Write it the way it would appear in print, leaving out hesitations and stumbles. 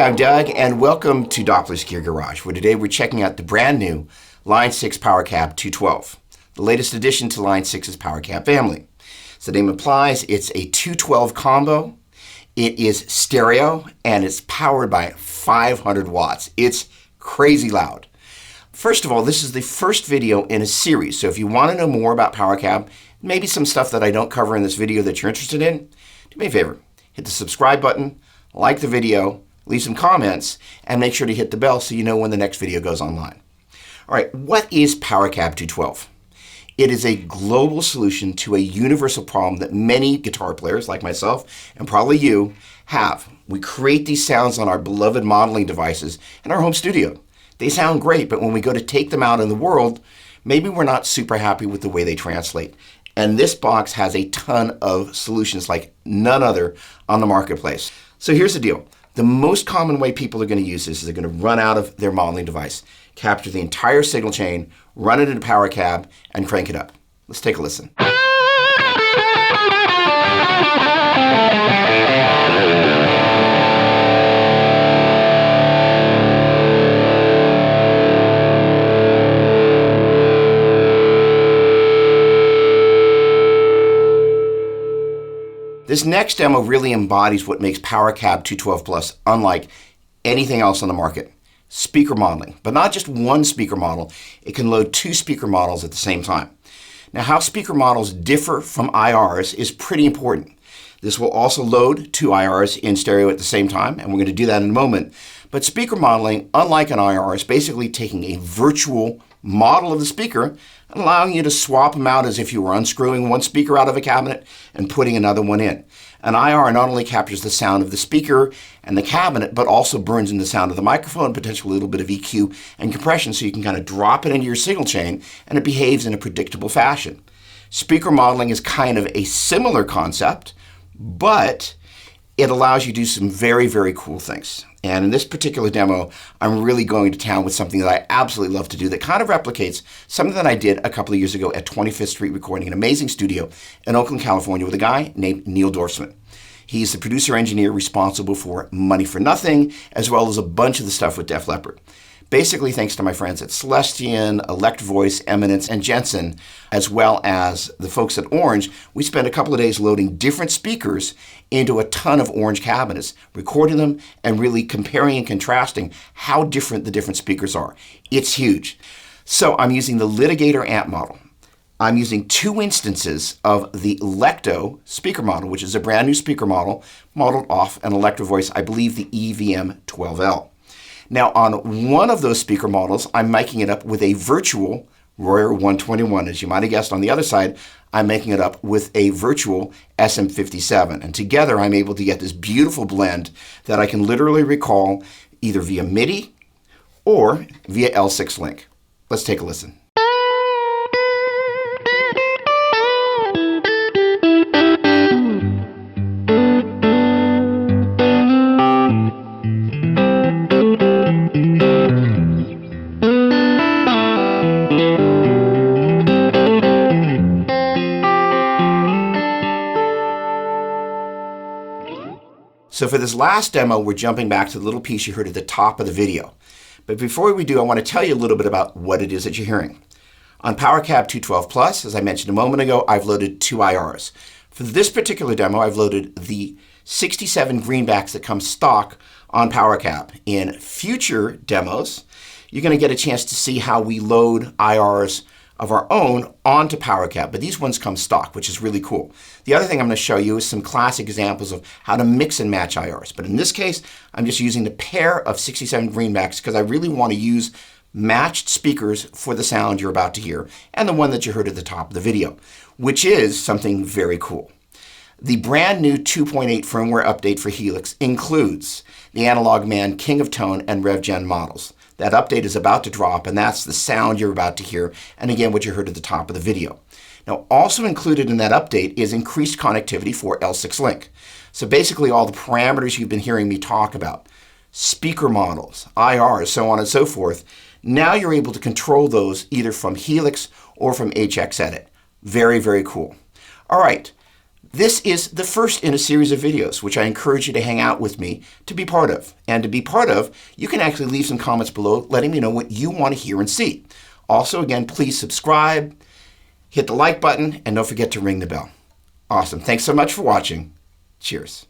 I'm Doug, and welcome to Doppler's Gear Garage, where today we're checking out the brand new Line 6 Powercab 212, the latest addition to Line 6's Powercab family. As the name implies, it's a 212 combo. It is stereo, and it's powered by 500 watts. It's crazy loud. First of all, this is the first video in a series, so if you want to know more about Powercab, maybe some stuff that I don't cover in this video that you're interested in, do me a favor, hit the subscribe button, like the video, leave some comments, and make sure to hit the bell so you know when the next video goes online. All right, what is Powercab 212? It is a global solution to a universal problem that many guitar players, like myself, and probably you, have. We create these sounds on our beloved modeling devices in our home studio. They sound great, but when we go to take them out in the world, maybe we're not super happy with the way they translate. And this box has a ton of solutions like none other on the marketplace. So here's the deal. The most common way people are going to use this is they're going to run out of their modeling device, capture the entire signal chain, run it into Powercab, and crank it up. Let's take a listen. This next demo really embodies what makes Powercab 212 Plus unlike anything else on the market. Speaker modeling, but not just one speaker model. It can load two speaker models at the same time. Now, how speaker models differ from IRs is pretty important. This will also load two IRs in stereo at the same time, and we're going to do that in a moment. But speaker modeling, unlike an IR, is basically taking a virtual model of the speaker and allowing you to swap them out as if you were unscrewing one speaker out of a cabinet and putting another one in. An IR not only captures the sound of the speaker and the cabinet, but also burns in the sound of the microphone, potentially a little bit of EQ and compression, so you can kind of drop it into your signal chain and it behaves in a predictable fashion. Speaker modeling is kind of a similar concept, but it allows you to do some very, very cool things. And in this particular demo, I'm really going to town with something that I absolutely love to do that kind of replicates something that I did a couple of years ago at 25th Street Recording, an amazing studio in Oakland, California, with a guy named Neil Dorfsman. He's the producer engineer responsible for Money for Nothing, as well as a bunch of the stuff with Def Leppard. Basically, thanks to my friends at Celestion, Elect Voice, Eminence, and Jensen, as well as the folks at Orange, we spent a couple of days loading different speakers into a ton of Orange cabinets, recording them and really comparing and contrasting how different the different speakers are. It's huge. So I'm using the Litigator amp model. I'm using two instances of the Electo speaker model, which is a brand new speaker model modeled off an Electro Voice, I believe the EVM12L. Now, on one of those speaker models, I'm miking it up with a virtual Royer 121. As you might have guessed, on the other side, I'm making it up with a virtual SM57. And together, I'm able to get this beautiful blend that I can literally recall either via MIDI or via L6 link. Let's take a listen. So for this last demo, we're jumping back to the little piece you heard at the top of the video. But before we do, I want to tell you a little bit about what it is that you're hearing. On Powercab 212 Plus, as I mentioned a moment ago, I've loaded two IRs. For this particular demo, I've loaded the 67 greenbacks that come stock on Powercab. In future demos, you're going to get a chance to see how we load IRs of our own onto Powercab, but these ones come stock, which is really cool. The other thing I'm going to show you is some classic examples of how to mix and match IRs, but in this case, I'm just using the pair of 67 greenbacks because I really want to use matched speakers for the sound you're about to hear, and the one that you heard at the top of the video, which is something very cool. The brand new 2.8 firmware update for Helix includes the Analog Man King of Tone and RevGen models. That update is about to drop, and that's the sound you're about to hear, and again, what you heard at the top of the video. Now, also included in that update is increased connectivity for L6 Link. So basically all the parameters you've been hearing me talk about, speaker models, IRs, so on and so forth, now you're able to control those either from Helix or from HX Edit. Very, very cool. All right. This is the first in a series of videos, which I encourage you to hang out with me to be part of. And to be part of, you can actually leave some comments below letting me know what you want to hear and see. Also, again, please subscribe, hit the like button, and don't forget to ring the bell. Awesome. Thanks so much for watching. Cheers.